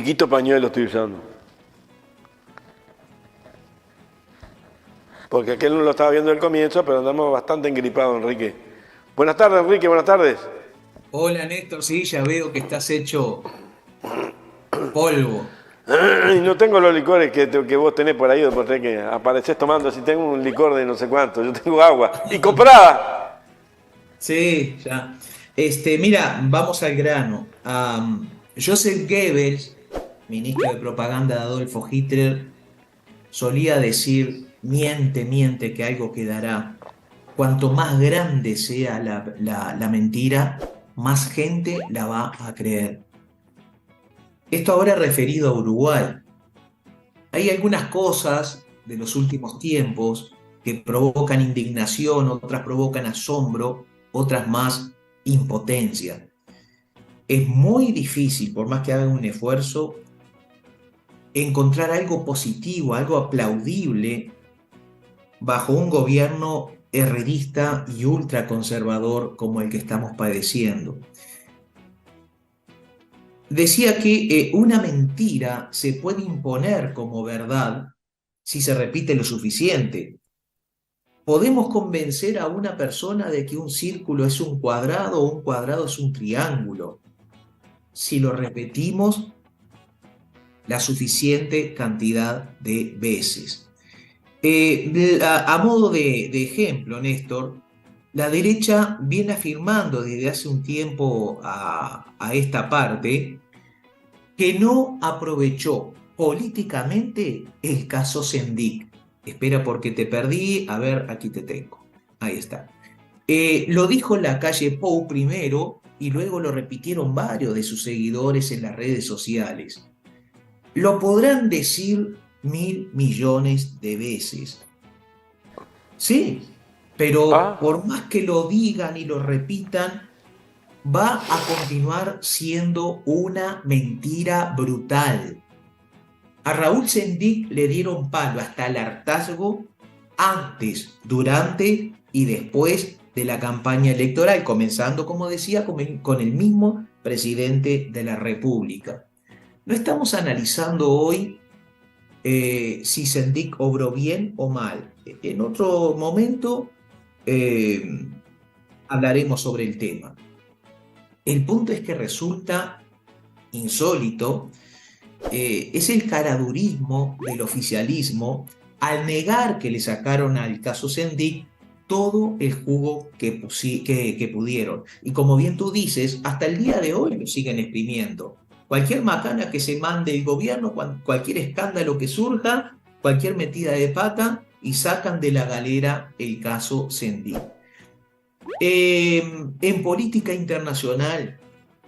chiquito pañuelo estoy usando. Porque aquel no lo estaba viendo al comienzo, pero andamos bastante engripados, Enrique. Buenas tardes, Enrique, buenas tardes. Hola Néstor, sí, ya veo que estás hecho polvo. Y no tengo los licores que vos tenés por ahí, porque que apareces tomando. Si tengo un licor de no sé cuánto, yo tengo agua. Y comprada. Sí, ya. Mira, vamos al grano. Joseph Goebbels, ministro de propaganda de Adolfo Hitler, solía decir, miente, miente, que algo quedará. Cuanto más grande sea la mentira, más gente la va a creer. Esto ahora referido a Uruguay. Hay algunas cosas de los últimos tiempos que provocan indignación, otras provocan asombro, otras más impotencia. Es muy difícil, por más que hagan un esfuerzo, encontrar algo positivo, algo aplaudible bajo un gobierno herrerista y ultraconservador como el que estamos padeciendo. Decía que una mentira se puede imponer como verdad si se repite lo suficiente. Podemos convencer a una persona de que un círculo es un cuadrado o un cuadrado es un triángulo si lo repetimos la suficiente cantidad de veces. A modo de ejemplo, Néstor, la derecha viene afirmando desde hace un tiempo a esta parte que no aprovechó políticamente el caso Sendik. Espera porque te perdí, a ver, aquí te tengo. Ahí está. Lo dijo la calle Pou primero y luego lo repitieron varios de sus seguidores en las redes sociales. Lo podrán decir 1.000 millones de veces. Sí, pero Ah, por más que lo digan y lo repitan, va a continuar siendo una mentira brutal. A Raúl Sendic le dieron palo hasta el hartazgo antes, durante y después de la campaña electoral, comenzando, como decía, con el mismo presidente de la República. No estamos analizando hoy si Sendic obró bien o mal. En otro momento eh, hablaremos sobre el tema. El punto es que resulta insólito, es el caradurismo del oficialismo al negar que le sacaron al caso Sendic todo el jugo que pudieron. Y como bien tú dices, hasta el día de hoy lo siguen exprimiendo. Cualquier macana que se mande el gobierno, cualquier escándalo que surja, cualquier metida de pata, y sacan de la galera el caso Sendic. En política internacional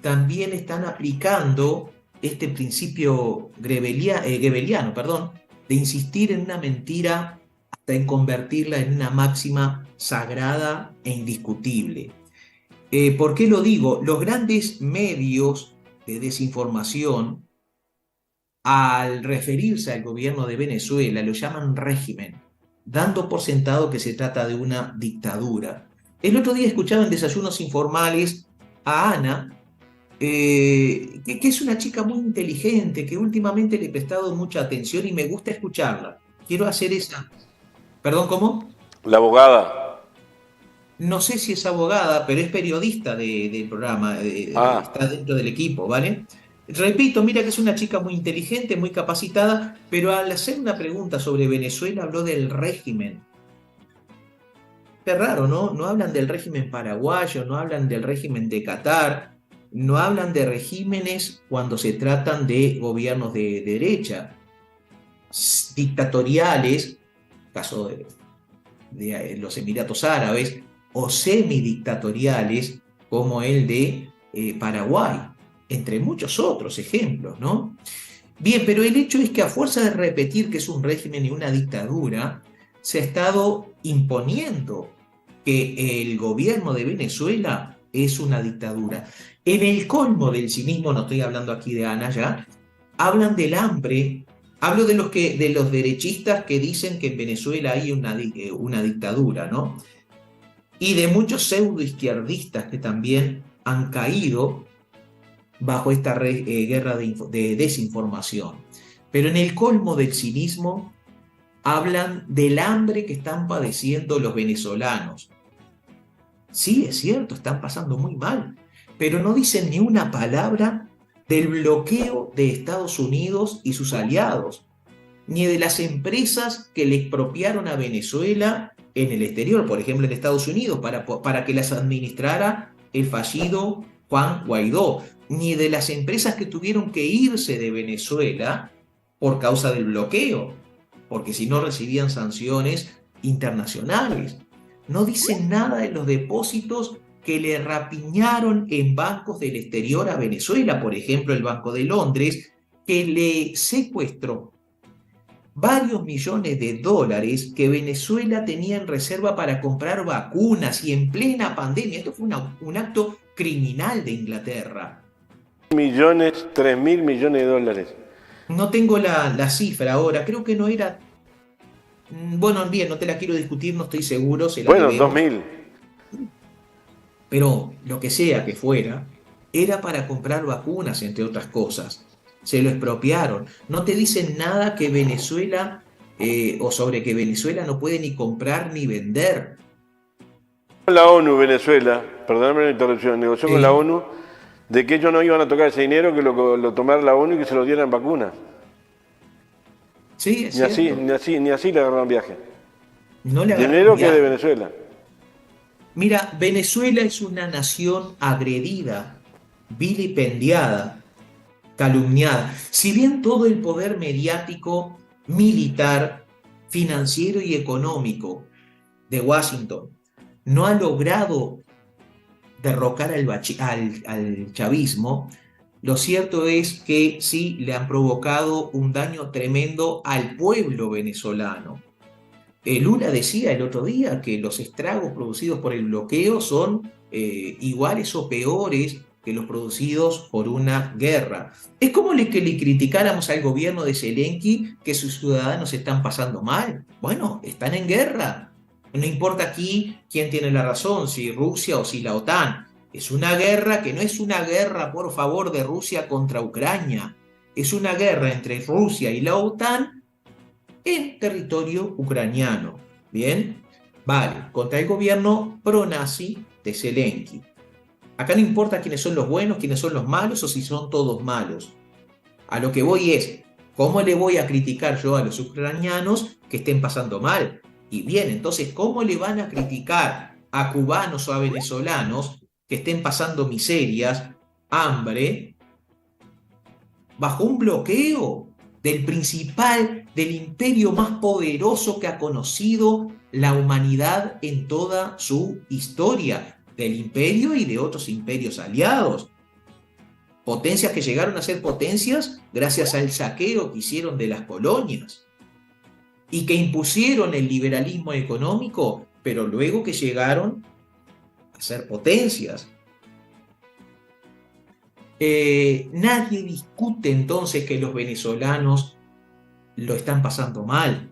también están aplicando este principio goebbeliano, perdón, de insistir en una mentira hasta en convertirla en una máxima sagrada e indiscutible. ¿Por qué lo digo? Los grandes medios de desinformación, al referirse al gobierno de Venezuela, lo llaman régimen, dando por sentado que se trata de una dictadura. El otro día escuchaba en Desayunos Informales a Ana, que es una chica muy inteligente, que últimamente le he prestado mucha atención y me gusta escucharla. Quiero hacer esa. ¿Perdón, cómo? la abogada. No sé si es abogada, pero es periodista del programa, está Ah, dentro del equipo, ¿vale? Repito, mira que es una chica muy inteligente, muy capacitada, pero al hacer una pregunta sobre Venezuela habló del régimen. Qué raro, ¿no? No hablan del régimen paraguayo, no hablan del régimen de Qatar, no hablan de regímenes cuando se tratan de gobiernos de derecha, dictatoriales, caso de los Emiratos Árabes, o semidictatoriales como el de Paraguay, entre muchos otros ejemplos, ¿no? Bien, pero el hecho es que a fuerza de repetir que es un régimen y una dictadura, se ha estado imponiendo que el gobierno de Venezuela es una dictadura. En el colmo del cinismo, no estoy hablando aquí de Ana ya, hablan del hambre, hablo de los derechistas que dicen que en Venezuela hay una dictadura, ¿no? Y de muchos pseudoizquierdistas que también han caído bajo esta guerra de desinformación. Pero en el colmo del cinismo hablan del hambre que están padeciendo los venezolanos. Sí, es cierto, están pasando muy mal, pero no dicen ni una palabra del bloqueo de Estados Unidos y sus aliados, ni de las empresas que le expropiaron a Venezuela en el exterior, por ejemplo en Estados Unidos, para que las administrara el fallido Juan Guaidó, ni de las empresas que tuvieron que irse de Venezuela por causa del bloqueo, porque si no recibían sanciones internacionales. No dicen nada de los depósitos que le rapiñaron en bancos del exterior a Venezuela, por ejemplo el Banco de Londres, que le secuestró varios millones de dólares que Venezuela tenía en reserva para comprar vacunas y en plena pandemia. Esto fue un acto criminal de Inglaterra. Millones, 3.000 millones de dólares. No tengo la cifra ahora, creo que no era. Bueno, bien, no te la quiero discutir, no estoy seguro. Se la Bueno, debemos. 2.000. Pero lo que sea que fuera, era para comprar vacunas, entre otras cosas. Se lo expropiaron. No te dicen nada que Venezuela, o sobre que Venezuela no puede ni comprar ni vender. La ONU, Venezuela, perdóname la interrupción, negoció con la ONU de que ellos no iban a tocar ese dinero, que lo tomara la ONU y que se lo dieran vacunas. Sí, es Ni así, cierto. ni así le agarraron viaje. No le agarraron Dinero que es de viaje. Venezuela. Mira, Venezuela es una nación agredida, vilipendiada, calumniada. Si bien todo el poder mediático, militar, financiero y económico de Washington no ha logrado derrocar al chavismo, lo cierto es que sí le han provocado un daño tremendo al pueblo venezolano. Lula decía el otro día que los estragos producidos por el bloqueo son iguales o peores que los producidos por una guerra. Es como que le criticáramos al gobierno de Zelensky que sus ciudadanos están pasando mal. Bueno, están en guerra. No importa aquí quién tiene la razón, si Rusia o si la OTAN. Es una guerra que no es una guerra, por favor, de Rusia contra Ucrania. Es una guerra entre Rusia y la OTAN en territorio ucraniano. ¿Bien? Vale, contra el gobierno pro-nazi de Zelensky. Acá no importa quiénes son los buenos, quiénes son los malos o si son todos malos. A lo que voy es, ¿cómo le voy a criticar yo a los ucranianos que estén pasando mal? Y bien, entonces, ¿cómo le van a criticar a cubanos o a venezolanos que estén pasando miserias, hambre, bajo un bloqueo del imperio más poderoso que ha conocido la humanidad en toda su historia, del imperio y de otros imperios aliados? Potencias que llegaron a ser potencias gracias al saqueo que hicieron de las colonias y que impusieron el liberalismo económico, pero luego que llegaron a ser potencias. Nadie discute entonces que los venezolanos lo están pasando mal.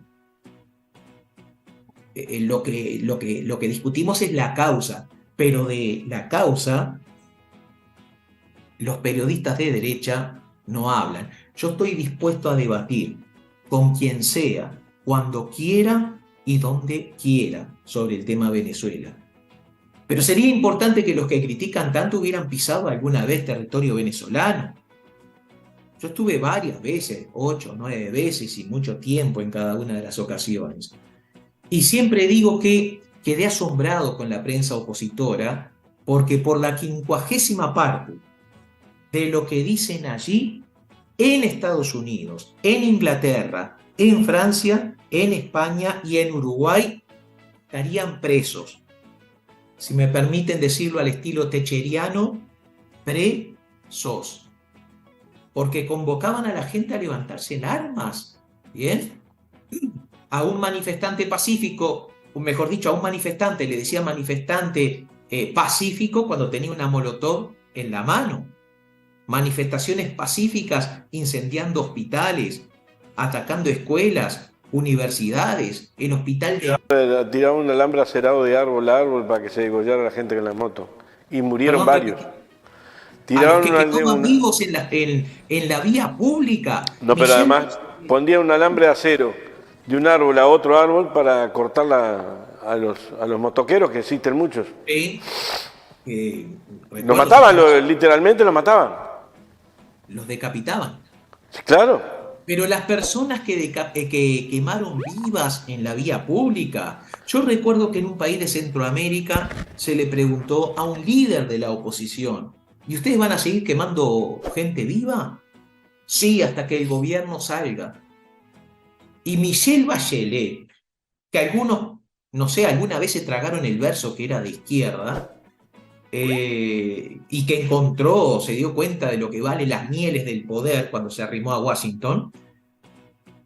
Lo que discutimos es la causa, pero de la causa los periodistas de derecha no hablan. Yo estoy dispuesto a debatir con quien sea, cuando quiera y donde quiera sobre el tema Venezuela. Pero sería importante que los que critican tanto hubieran pisado alguna vez territorio venezolano. Yo estuve varias veces, 8 o 9 veces y mucho tiempo en cada una de las ocasiones. Y siempre digo que quedé asombrado con la prensa opositora porque por la 50ª parte de lo que dicen allí, en Estados Unidos, en Inglaterra, en Francia, en España y en Uruguay, estarían presos. Si me permiten decirlo al estilo techeriano, presos. Porque convocaban a la gente a levantarse en armas, ¿bien? A un manifestante pacífico, o mejor dicho, a un manifestante le decía manifestante pacífico cuando tenía una molotov en la mano. Manifestaciones pacíficas incendiando hospitales, atacando escuelas, universidades, el hospital de... Tiraban un alambre acerado de árbol a árbol para que se degollara la gente con la moto. Y murieron Perdón, varios. A los Tiraban que quemaban vivos en la vía pública. No, pero Michelle además pondrían un alambre de acero de un árbol a otro árbol para cortar a los motoqueros, que existen muchos. Bachelet, Los recuerdo mataban, situaciones, literalmente los mataban. los decapitaban. Sí, claro. Pero las personas que quemaron vivas en la vía pública, yo recuerdo que en un país de Centroamérica se le preguntó a un líder de la oposición, ¿y ustedes van a seguir quemando gente viva? Sí, hasta que el gobierno salga. Y Michelle Bachelet, que algunos, no sé, alguna vez se tragaron el verso que era de izquierda, y que encontró, se dio cuenta de lo que vale las mieles del poder cuando se arrimó a Washington,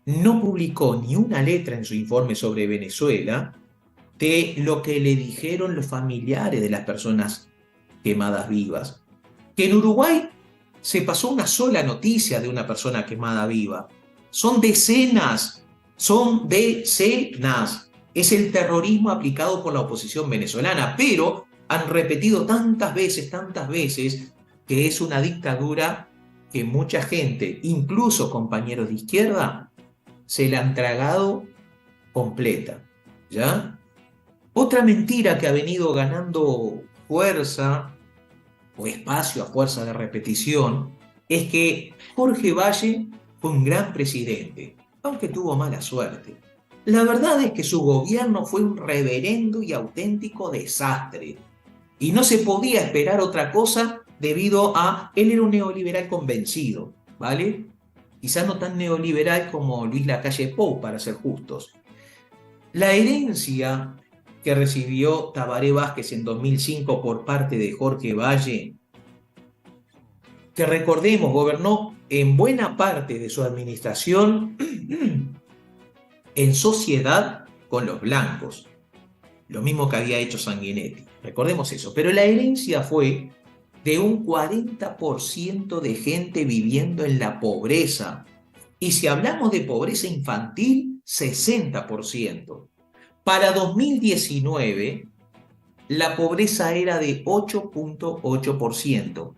no publicó ni una letra en su informe sobre Venezuela de lo que le dijeron los familiares de las personas quemadas vivas. Que en Uruguay se pasó una sola noticia de una persona quemada viva. Son decenas, son decenas. Es el terrorismo aplicado por la oposición venezolana, pero han repetido tantas veces, que es una dictadura que mucha gente, incluso compañeros de izquierda, se la han tragado completa, ¿ya? Otra mentira que ha venido ganando fuerza o espacio a fuerza de repetición es que Jorge Valle fue un gran presidente, aunque tuvo mala suerte. La verdad es que su gobierno fue un reverendo y auténtico desastre, y no se podía esperar otra cosa debido a él era un neoliberal convencido, ¿vale? Quizás no tan neoliberal como Luis Lacalle Pou, para ser justos. La herencia que recibió Tabaré Vázquez en 2005 por parte de Jorge Valle, que recordemos gobernó en buena parte de su administración en sociedad con los blancos, lo mismo que había hecho Sanguinetti, recordemos eso, pero la herencia fue de un 40% de gente viviendo en la pobreza. Y si hablamos de pobreza infantil, 60%. Para 2019, la pobreza era de 8.8%.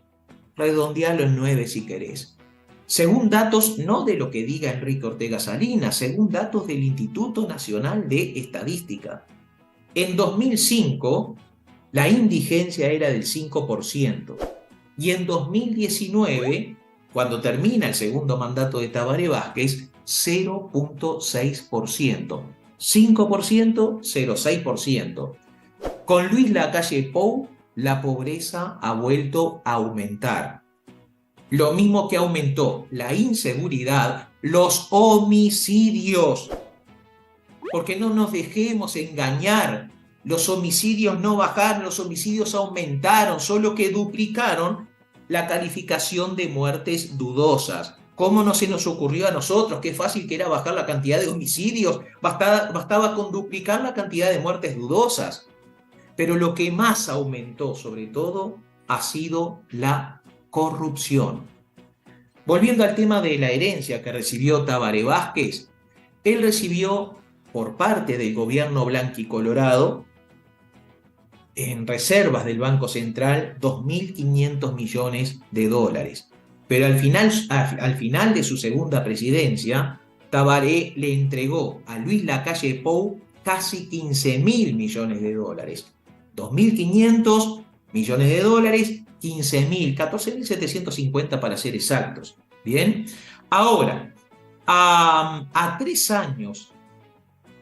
Redondealo en 9 si querés. Según datos, no de lo que diga Enrique Ortega Salinas, según datos del Instituto Nacional de Estadística. En 2005, la indigencia era del 5%. Y en 2019, cuando termina el segundo mandato de Tabaré Vázquez, 0.6%. 5%, 0.6%. Con Luis Lacalle Pou, la pobreza ha vuelto a aumentar. Lo mismo que aumentó la inseguridad, los homicidios. Porque no nos dejemos engañar. Los homicidios no bajaron, los homicidios aumentaron, solo que duplicaron la calificación de muertes dudosas. ¿Cómo no se nos ocurrió a nosotros? Qué fácil que era bajar la cantidad de homicidios, bastaba con duplicar la cantidad de muertes dudosas. Pero lo que más aumentó, sobre todo, ha sido la corrupción. Volviendo al tema de la herencia que recibió Tabaré Vázquez, él recibió por parte del gobierno blanquicolorado, en reservas del Banco Central, 2.500 millones de dólares. Pero al final de su segunda presidencia, Tabaré le entregó a Luis Lacalle Pou casi 15.000 millones de dólares. 2.500 millones de dólares, 15.000, 14.750 para ser exactos. Bien, ahora, a 3 años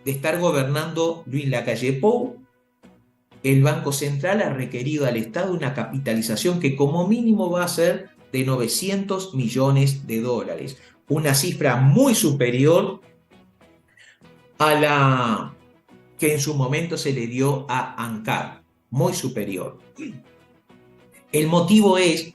de estar gobernando Luis Lacalle Pou, el Banco Central ha requerido al Estado una capitalización que como mínimo va a ser de 900 millones de dólares, una cifra muy superior a la que en su momento se le dio a ANCAP, muy superior. El motivo es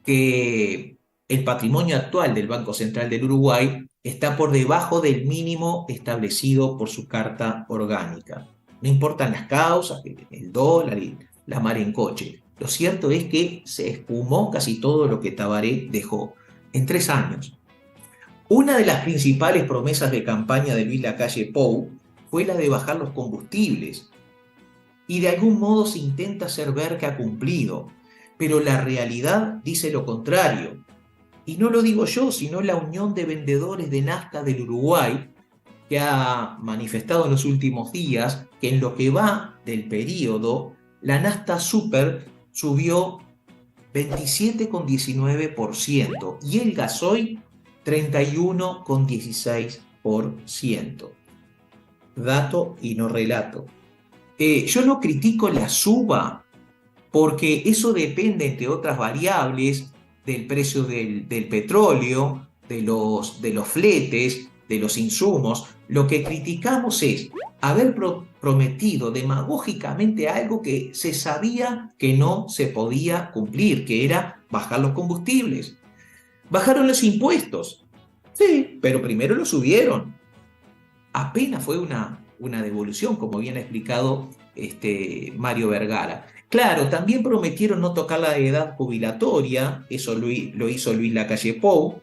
que el patrimonio actual del Banco Central del Uruguay está por debajo del mínimo establecido por su carta orgánica. No importan las causas, el dólar y la mar en coche. Lo cierto es que se espumó casi todo lo que Tabaré dejó en 3 años. Una de las principales promesas de campaña de Luis Lacalle Pou fue la de bajar los combustibles. Y de algún modo se intenta hacer ver que ha cumplido. pero la realidad dice lo contrario. Y no lo digo yo, sino la Unión de Vendedores de Nafta del Uruguay, que ha manifestado en los últimos días que en lo que va del periodo, la nafta super subió 27,19% y el gasoil 31,16%. Dato y no relato. Yo no critico la suba, porque eso depende, entre otras variables, del precio del petróleo, de los fletes, de los insumos. Lo que criticamos es haber prometido demagógicamente algo que se sabía que no se podía cumplir, que era bajar los combustibles. Bajaron los impuestos, sí, pero primero los subieron. Apenas fue una devolución, como bien ha explicado Mario Vergara. Claro, también prometieron no tocar la edad jubilatoria, eso lo hizo Luis Lacalle Pou,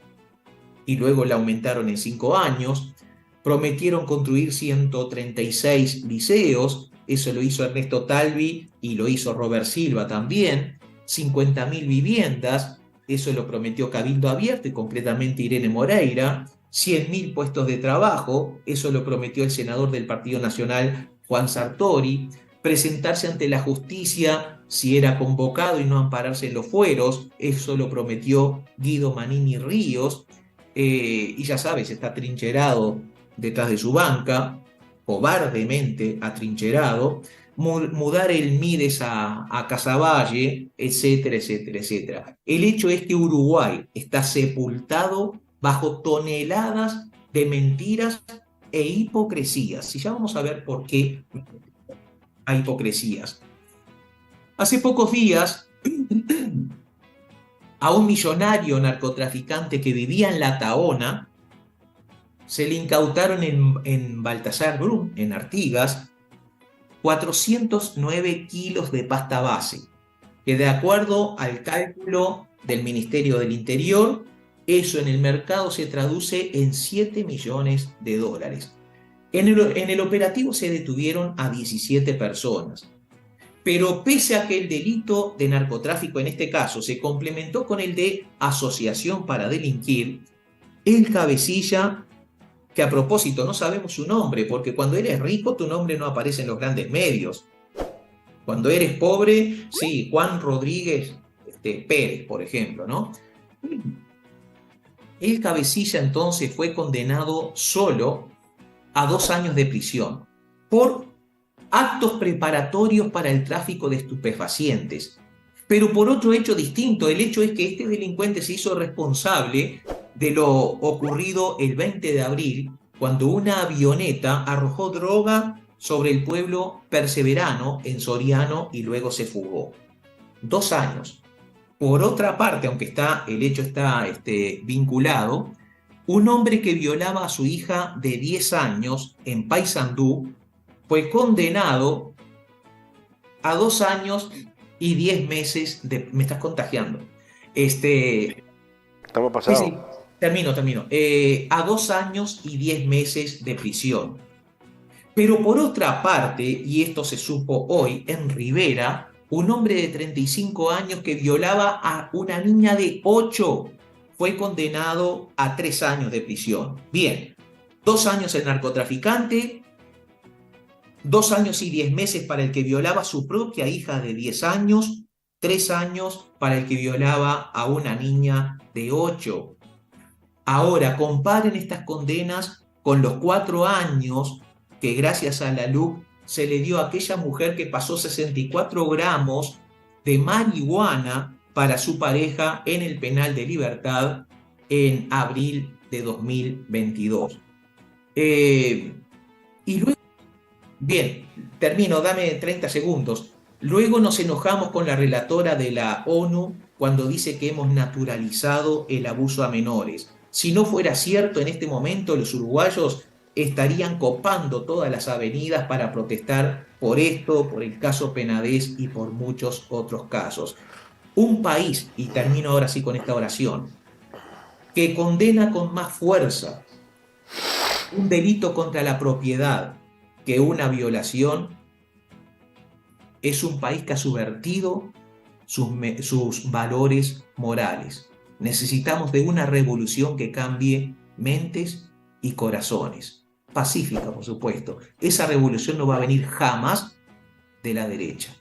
y luego la aumentaron en 5 años. Prometieron construir 136 liceos, eso lo hizo Ernesto Talvi y lo hizo Robert Silva también. 50.000 viviendas, eso lo prometió Cabildo Abierto y concretamente Irene Moreira. 100.000 puestos de trabajo, eso lo prometió el senador del Partido Nacional, Juan Sartori. Presentarse ante la justicia si era convocado y no ampararse en los fueros, eso lo prometió Guido Manini Ríos, y ya sabes, está atrincherado detrás de su banca, cobardemente atrincherado. Mudar el Mides a Casaballe, etcétera, etcétera, etcétera. El hecho es que Uruguay está sepultado bajo toneladas de mentiras e hipocresías. Y ya vamos a ver por qué hay hipocresías. Hace pocos días, a un millonario narcotraficante que vivía en La Tahona, se le incautaron en Baltasar Brum, en Artigas, 409 kilos de pasta base, que de acuerdo al cálculo del Ministerio del Interior, eso en el mercado se traduce en 7 millones de dólares. En el operativo se detuvieron a 17 personas, pero pese a que el delito de narcotráfico en este caso se complementó con el de asociación para delinquir, el cabecilla, que a propósito no sabemos su nombre, porque cuando eres rico tu nombre no aparece en los grandes medios. Cuando eres pobre, sí, Juan Rodríguez Pérez, por ejemplo, ¿no? El cabecilla entonces fue condenado solo a 2 años de prisión por actos preparatorios para el tráfico de estupefacientes. Pero por otro hecho distinto, el hecho es que este delincuente se hizo responsable de lo ocurrido el 20 de abril, cuando una avioneta arrojó droga sobre el pueblo Perseverano en Soriano y luego se fugó. 2 años. Por otra parte, aunque el hecho está vinculado, un hombre que violaba a su hija de 10 años en Paysandú fue condenado a 2 años y 10 meses de... Me estás contagiando. Estamos pasados. Sí, termino. A 2 años y 10 meses de prisión. Pero por otra parte, y esto se supo hoy, en Rivera, un hombre de 35 años que violaba a una niña de 8 fue condenado a 3 años de prisión. Bien, 2 años el narcotraficante, 2 años y 10 meses para el que violaba a su propia hija de 10 años, 3 años para el que violaba a una niña de 8. Ahora, comparen estas condenas con los 4 años que gracias a la LUC se le dio a aquella mujer que pasó 64 gramos de marihuana para su pareja en el penal de Libertad en abril de 2022. Y luego, bien, termino, dame 30 segundos. Luego nos enojamos con la relatora de la ONU cuando dice que hemos naturalizado el abuso a menores. Si no fuera cierto, en este momento los uruguayos estarían copando todas las avenidas para protestar por esto, por el caso Penades y por muchos otros casos. Un país, y termino ahora sí con esta oración, que condena con más fuerza un delito contra la propiedad que una violación, es un país que ha subvertido sus valores morales. Necesitamos de una revolución que cambie mentes y corazones. Pacífica, por supuesto. Esa revolución no va a venir jamás de la derecha.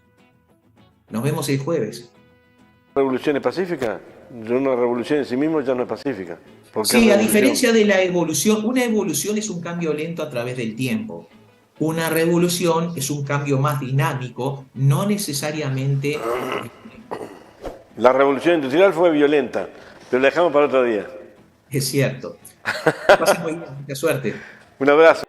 Nos vemos el jueves. ¿Revolución es pacífica? Una revolución en sí mismo ya no es pacífica. Sí, a diferencia de la evolución, una evolución es un cambio lento a través del tiempo. Una revolución es un cambio más dinámico, no necesariamente. La revolución industrial fue violenta, pero la dejamos para otro día. Es cierto. Que pasen muy bien, mucha suerte. Un abrazo.